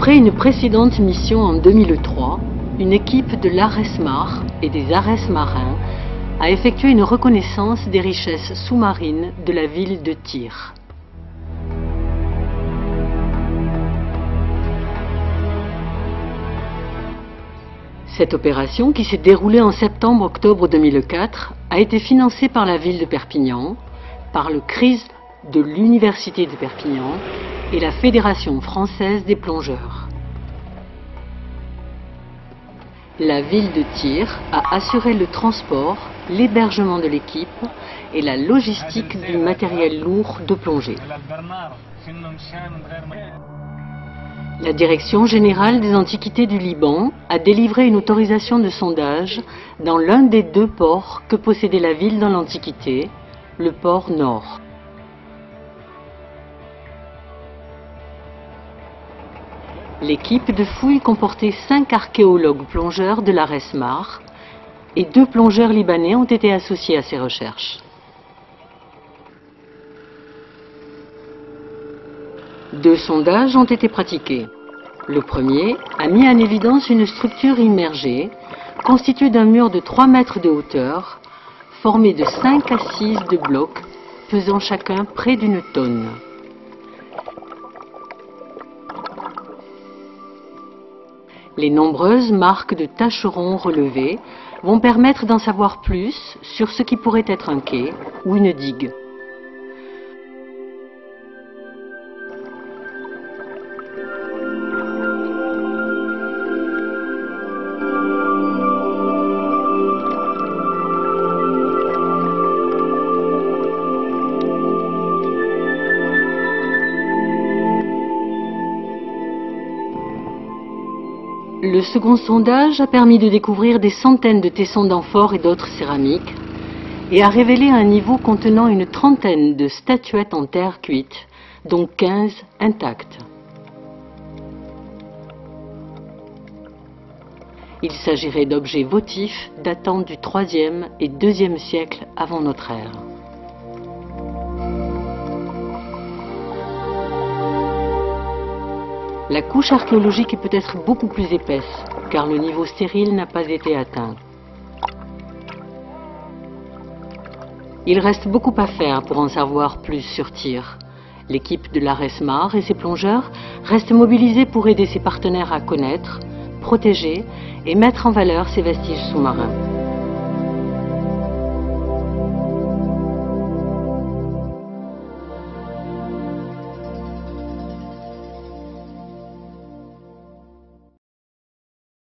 Après une précédente mission en 2003, une équipe de l'ARESMAR et des ARES marins a effectué une reconnaissance des richesses sous-marines de la ville de Tyr. Cette opération, qui s'est déroulée en septembre-octobre 2004, a été financée par la ville de Perpignan, par le CRIS de l'Université de Perpignan et la Fédération française des plongeurs. La ville de Tyr a assuré le transport, l'hébergement de l'équipe et la logistique du matériel lourd de plongée. La Direction générale des antiquités du Liban a délivré une autorisation de sondage dans l'un des deux ports que possédait la ville dans l'Antiquité, le port Nord. L'équipe de fouilles comportait 5 archéologues plongeurs de l'ARESMAR et 2 plongeurs libanais ont été associés à ces recherches. 2 sondages ont été pratiqués. Le premier a mis en évidence une structure immergée constituée d'un mur de 3 mètres de hauteur, formé de 5 assises de blocs pesant chacun près d'une tonne. Les nombreuses marques de tâcherons relevées vont permettre d'en savoir plus sur ce qui pourrait être un quai ou une digue. Le second sondage a permis de découvrir des centaines de tessons d'amphores et d'autres céramiques et a révélé un niveau contenant une trentaine de statuettes en terre cuite, dont 15 intactes. Il s'agirait d'objets votifs datant du IIIe et IIe siècle avant notre ère. La couche archéologique est peut-être beaucoup plus épaisse, car le niveau stérile n'a pas été atteint. Il reste beaucoup à faire pour en savoir plus sur Tyr. L'équipe de l'ARESMAR et ses plongeurs restent mobilisés pour aider ses partenaires à connaître, protéger et mettre en valeur ces vestiges sous-marins.